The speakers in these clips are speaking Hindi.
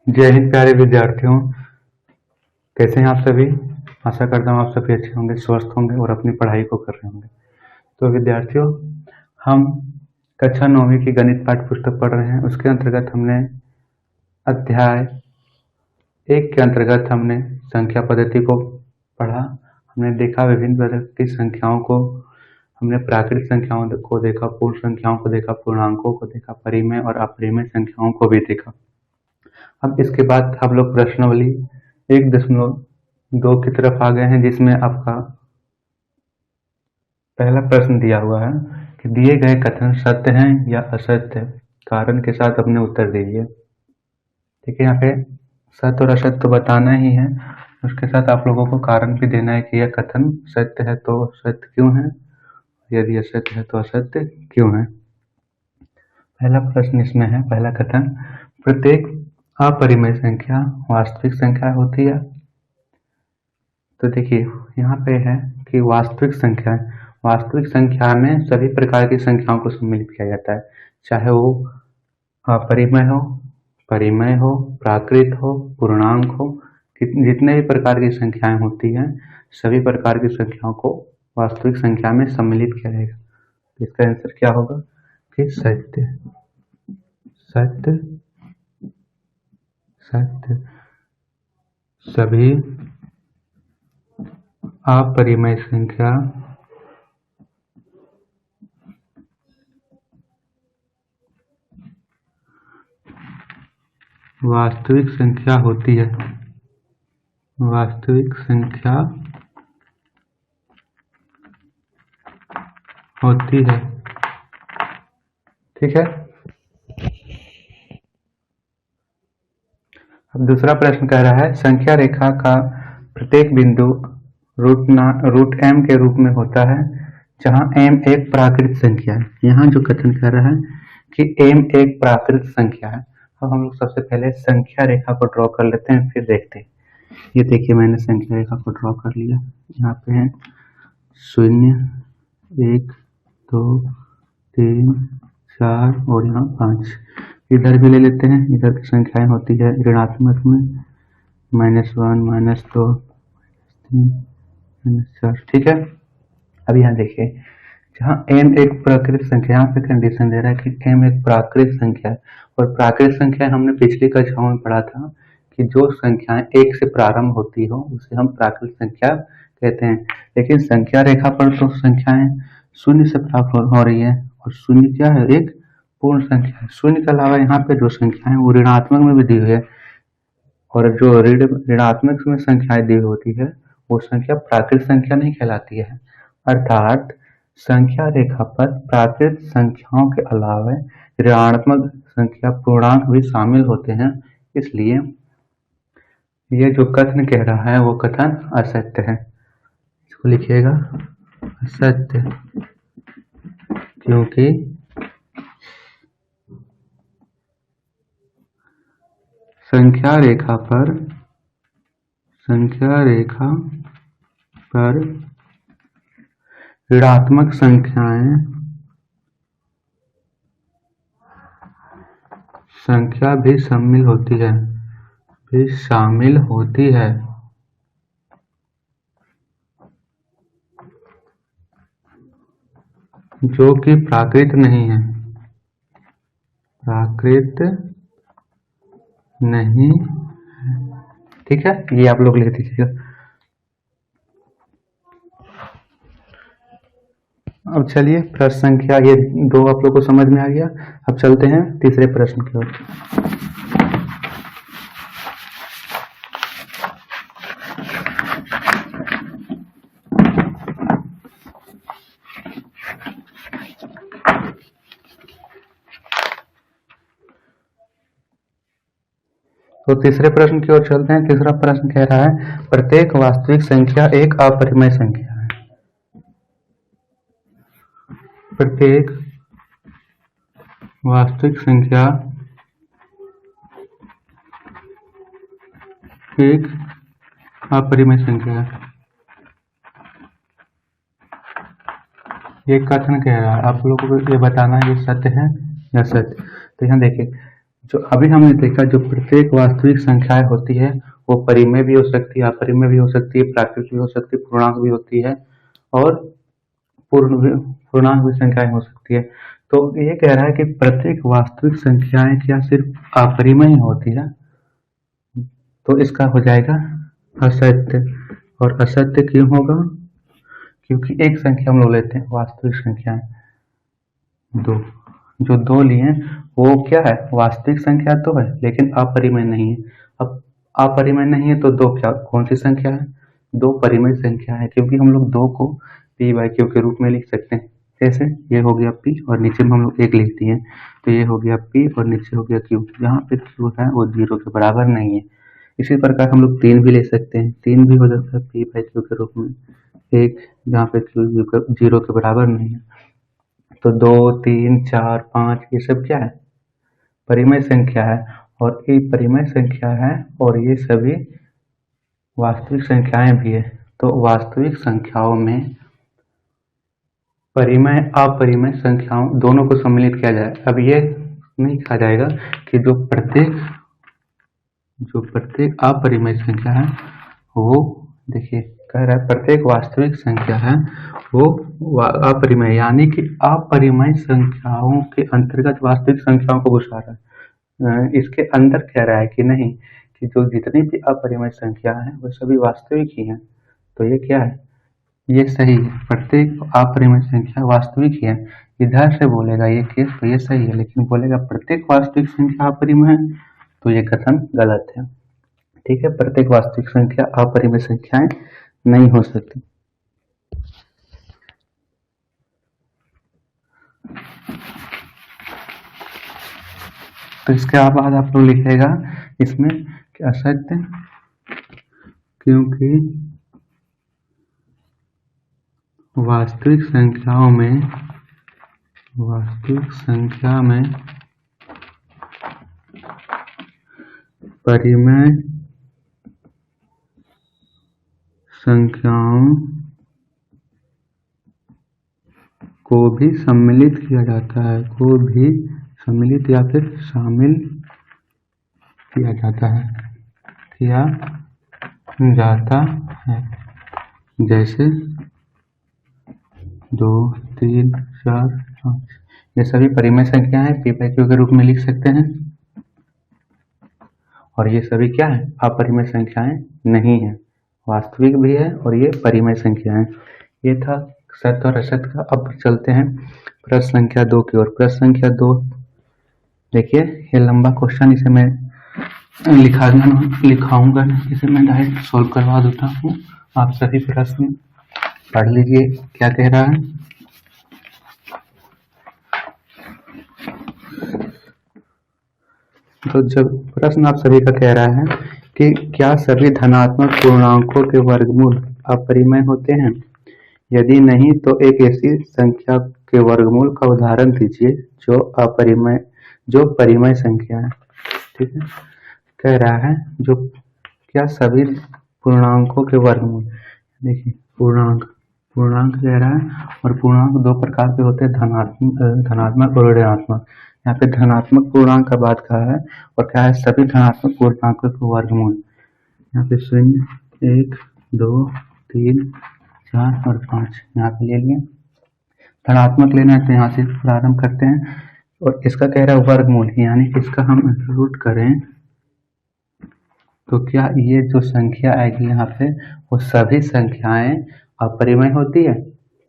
जय हिंद प्यारे विद्यार्थियों, कैसे हैं आप सभी। आशा करता हूँ आप सभी अच्छे होंगे, स्वस्थ होंगे और अपनी पढ़ाई को कर रहे होंगे। तो विद्यार्थियों, हम कक्षा 9वीं की गणित पाठ्य पुस्तक पढ़ रहे हैं। उसके अंतर्गत हमने अध्याय 1 के अंतर्गत हमने संख्या पद्धति को पढ़ा। हमने देखा विभिन्न प्रकार की संख्याओं को, हमने प्राकृतिक संख्याओं को देखा, पूर्ण संख्याओं को देखा, पूर्णांकों को देखा, परिमेय और अपरिमेय संख्याओं को भी देखा। अब इसके बाद हम लोग प्रश्नावली 1.2 की तरफ आ गए हैं, जिसमें आपका पहला प्रश्न दिया हुआ है कि दिए गए कथन सत्य हैं या असत्य, कारण के साथ अपने उत्तर दीजिए। ठीक है, यहाँ पे सत्य और असत्य तो बताना ही है, उसके साथ आप लोगों को कारण भी देना है कि यह कथन सत्य है तो सत्य क्यों है, यदि असत्य है तो असत्य क्यों है। पहला प्रश्न इसमें है, पहला कथन, प्रत्येक अपरिमेय संख्या वास्तविक संख्या होती है। तो देखिए यहाँ पे है कि वास्तविक संख्या में सभी प्रकार की संख्याओं को सम्मिलित किया जाता है, चाहे वो अपरिमेय हो, परिमेय हो, प्राकृत हो, पूर्णांक हो, जितने भी प्रकार की संख्याएं होती हैं सभी प्रकार की संख्याओं को वास्तविक संख्या में सम्मिलित किया जाएगा। तो इसका आंसर क्या होगा कि सत्य सत्य सत्य सभी अपरिमेय संख्या वास्तविक संख्या होती है, वास्तविक संख्या होती है। ठीक है, अब दूसरा प्रश्न कह रहा है, संख्या रेखा का प्रत्येक बिंदु रूट m के रूप में होता है, जहां m एक प्राकृत संख्या है। यहाँ जो कथन कह रहा है कि m एक प्राकृत संख्या है। अब हम लोग सबसे पहले संख्या रेखा को ड्रॉ कर लेते हैं, फिर देखते हैं। ये देखिए मैंने संख्या रेखा को ड्रॉ कर लिया। यहाँ पे है 0, 1, 2, 3, 4 और यहाँ 5। इधर भी ले लेते हैं, इधर की संख्याएं होती है ऋणात्मक में, -1, -2, -3, -4। ठीक है, अब यहाँ देखिए जहाँ m एक प्राकृत संख्या, यहाँ पे कंडीशन दे रहा है कि m एक प्राकृत संख्या है, और प्राकृत संख्या हमने पिछली कक्षाओं में पढ़ा था कि जो संख्याएं 1 से प्रारंभ होती हो उसे हम प्राकृत संख्या कहते हैं। लेकिन संख्या रेखा पर तो संख्याएं 0 से प्राप्त हो रही है, और 0 क्या है, एक पूर्ण संख्या है। 0 के अलावा यहाँ पे जो संख्याएं वो ऋणात्मक में भी दी हुई है, और जो ऋणात्मक में संख्याएं दी होती है वो संख्या प्राकृत संख्या नहीं कहलाती है। अर्थात संख्या रेखा पर प्राकृत संख्याओं के अलावा ऋणात्मक संख्या पूर्णांक भी शामिल होते हैं, इसलिए ये जो कथन कह रहा है वो कथन असत्य है। इसको लिखिएगा असत्य, क्योंकि संख्या रेखा पर ऋणात्मक संख्या भी शामिल होती है, जो कि प्राकृत नहीं है, ठीक है, ये आप लोग लिख दीजिएगा। अब चलिए प्रश्न संख्या ये 2 आप लोग को समझ में आ गया। अब चलते हैं तीसरे प्रश्न की ओर। तो तीसरे प्रश्न की ओर चलते हैं। तीसरा प्रश्न कह रहा है, प्रत्येक वास्तविक संख्या एक अपरिमेय संख्या है। प्रत्येक वास्तविक संख्या एक अपरिमेय संख्या है। ये कथन कह रहा है, आप लोगों को ये बताना है ये सत्य है या सत्य। तो यहाँ देखिए जो अभी हमने देखा, जो प्रत्येक वास्तविक संख्याएं होती है वो परिमेय भी हो सकती है, अपरिमेय भी हो सकती है, प्राकृत भी हो सकती है, पूर्णांक भी होती है और पूर्णांक भी संख्याएं हो सकती है। तो ये कह रहा है कि प्रत्येक वास्तविक संख्याएं क्या सिर्फ अपरिमेय होती है? तो इसका हो जाएगा असत्य। और असत्य क्यों होगा? क्योंकि एक संख्या हम लोग लेते हैं वास्तविक संख्याएं, दो। जो दो लिए वो क्या है? वास्तविक संख्या तो है लेकिन अपरिमेय नहीं है। अब अपरिमेय नहीं है तो दो क्या कौन सी संख्या है? दो परिमेय संख्या है, क्योंकि हम लोग दो को पी बाई क्यू के रूप में लिख सकते हैं। जैसे ये हो गया पी और नीचे में हम लोग एक लिख दिए, तो ये हो गया पी और नीचे हो गया क्यू। जहाँ पे क्यू है वो 0 के बराबर नहीं है। इसी प्रकार हम लोग 3 भी ले सकते हैं, 3 भी हो जाता है पी बाई क्यू के रूप में, एक, जहाँ पे क्यू 0 के बराबर नहीं है। तो 2, 3, 4, 5 ये सब क्या है? परिमेय संख्या है। और ये परिमेय संख्या है और ये सभी वास्तविक संख्याएं भी है। तो वास्तविक संख्याओं में परिमेय अपरिमेय संख्याओं दोनों को सम्मिलित किया जाए। अब ये नहीं कहा जाएगा कि जो प्रत्येक अपरिमेय संख्या है वो, देखिए कह रहा है प्रत्येक वास्तविक संख्या है वो अपरिमेय, यानी कि अपरिमेय संख्याओं के अंतर्गत वास्तविक संख्याओं को घुसा रहा है। इसके अंदर कह रहा है कि नहीं, कि जो जितनी भी अपरिमेय संख्या है वो सभी वास्तविक ही हैं। तो ये क्या है? ये सही है, प्रत्येक अपरिमेय संख्या वास्तविक ही है। इधर से बोलेगा ये केस तो ये सही है, लेकिन बोलेगा प्रत्येक वास्तविक संख्या अपरिमेय है तो ये कथन गलत है। ठीक है, प्रत्येक वास्तविक संख्या अपरिमेय संख्याएं नहीं हो सकती। तो इसके बाद आप लोग लिखेगा इसमें कि असत्य, क्योंकि वास्तविक संख्या में परिमेय संख्याओं को भी सम्मिलित किया जाता है, को भी सम्मिलित या फिर शामिल किया जाता है। जैसे 2, 3, 4, 5 ये सभी परिमेय संख्या है, पी बाई क्यू के रूप में लिख सकते हैं। और ये सभी क्या है? अपरिमेय संख्याएं नहीं है, वास्तविक भी है और ये परिमेय संख्याएं। ये था सत्य और असत्य का। अब चलते हैं प्रश्न संख्या 2 की ओर। प्रश्न संख्या 2 देखिए, ये लंबा क्वेश्चन, इसे मैं लिखाऊंगा, इसे मैं डायरेक्ट सॉल्व करवा देता हूँ। आप सभी प्रश्न पढ़ लीजिए क्या कह रहा है। तो जब प्रश्न आप सभी का कह रहा है कि क्या सभी धनात्मक पूर्णांकों के वर्गमूल अपरिमेय होते हैं? यदि नहीं तो एक ऐसी संख्या के वर्गमूल का उदाहरण दीजिए जो परिमेय संख्या है। ठीक है, कह रहा है जो क्या सभी पूर्णांकों के वर्गमूल, देखिए पूर्णांक कह रहा है, और पूर्णांक दो प्रकार के होते हैं, धनात्मक और ऋणात्मक। यहाँ पे धनात्मक पूर्णांक का बात कहा है और क्या है? सभी धनात्मक पूर्णांकों के वर्गमूल। यहाँ पे 0, 1, 2, 3, 4 और 5 यहाँ पे ले लिए। धनात्मक लेना है तो यहाँ से प्रारंभ करते हैं, और इसका कह रहा है वर्गमूल, यानी इसका हम रूट करें तो क्या ये जो संख्या आएगी यहाँ पे वो सभी संख्याएं अपरिमेय होती है?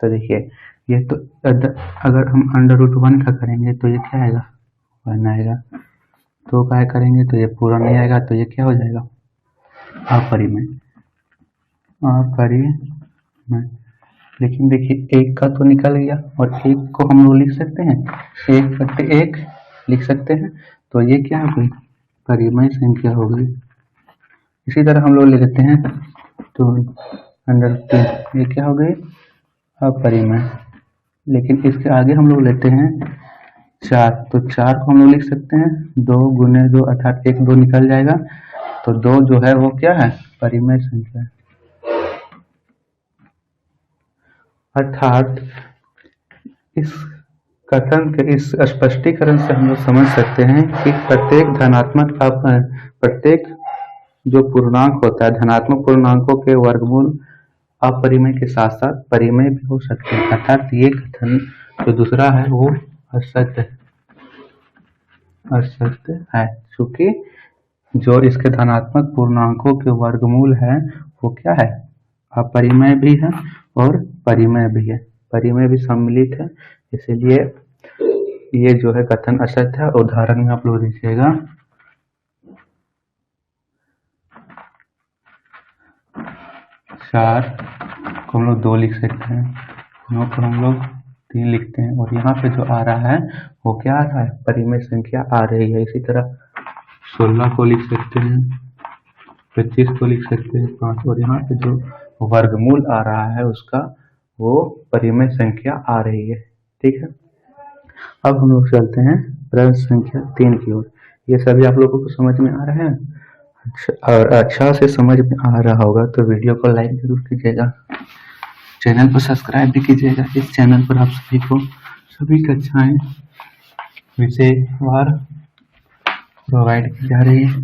तो देखिए, ये तो अगर हम √1 का करेंगे तो ये क्या आएगा? 1 आएगा। 2 का करेंगे तो ये पूरा नहीं आएगा, तो ये क्या हो जाएगा? अपरिमेय। लेकिन देखिए, 1 का तो निकल गया और 1 को हम लोग लिख सकते हैं, 1/1 लिख सकते हैं, तो ये क्या हो गई? परिमेय संख्या हो गई। इसी तरह हम लोग ले लेते हैं तो √3, ये क्या हो गई? अपरिमेय। लेकिन इसके आगे हम लोग लेते हैं 4, तो 4 को हम लोग लिख सकते हैं 2 × 2 अर्थात 1, 2 निकल जाएगा, तो 2 जो है वो क्या है? परिमेय संख्या। अर्थात इस कथन के इस स्पष्टीकरण से हम लोग समझ सकते हैं कि प्रत्येक जो पूर्णांक होता है, धनात्मक पूर्णांकों के वर्गमूल अपरिमेय के साथ साथ परिमेय भी हो सकते हैं। अर्थात ये कथन जो दूसरा है वो असत्य है, क्योंकि जो इसके धनात्मक पूर्णांकों के वर्गमूल है वो क्या है, अपरिमेय भी है और परिमेय भी है, परिमेय भी सम्मिलित है, इसीलिए ये जो है कथन असत्य है। उदाहरण में आप लोग देखिएगा, 4 को हम लोग 2 लिख सकते हैं, 9 को हम लोग 3 लिखते हैं, और यहाँ पे जो आ रहा है वो क्या आ रहा है, परिमेय संख्या आ रही है। इसी तरह 16 को लिख सकते हैं, 25 को लिख सकते हैं 5, और यहाँ पे जो वर्गमूल आ रहा है उसका वो परिमेय संख्या आ रही है। ठीक है, अब हम लोग चलते हैं प्रश्न संख्या 3 की ओर। ये सभी आप लोगों को समझ में आ रहे हैं? और अच्छा से समझ में आ रहा होगा तो वीडियो को लाइक जरूर कीजिएगा, चैनल को सब्सक्राइब भी कीजिएगा। इस चैनल पर आप सभी को सभी कक्षाएं विषयवार प्रोवाइड की जा रही है।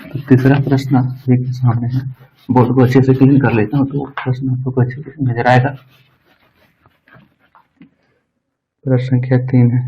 तो तीसरा प्रश्न आपके सामने है, बोर्ड को अच्छे से क्लीन कर लेता हूँ तो प्रश्न आपको अच्छे से नजर आएगा। प्रश्न संख्या 3 है,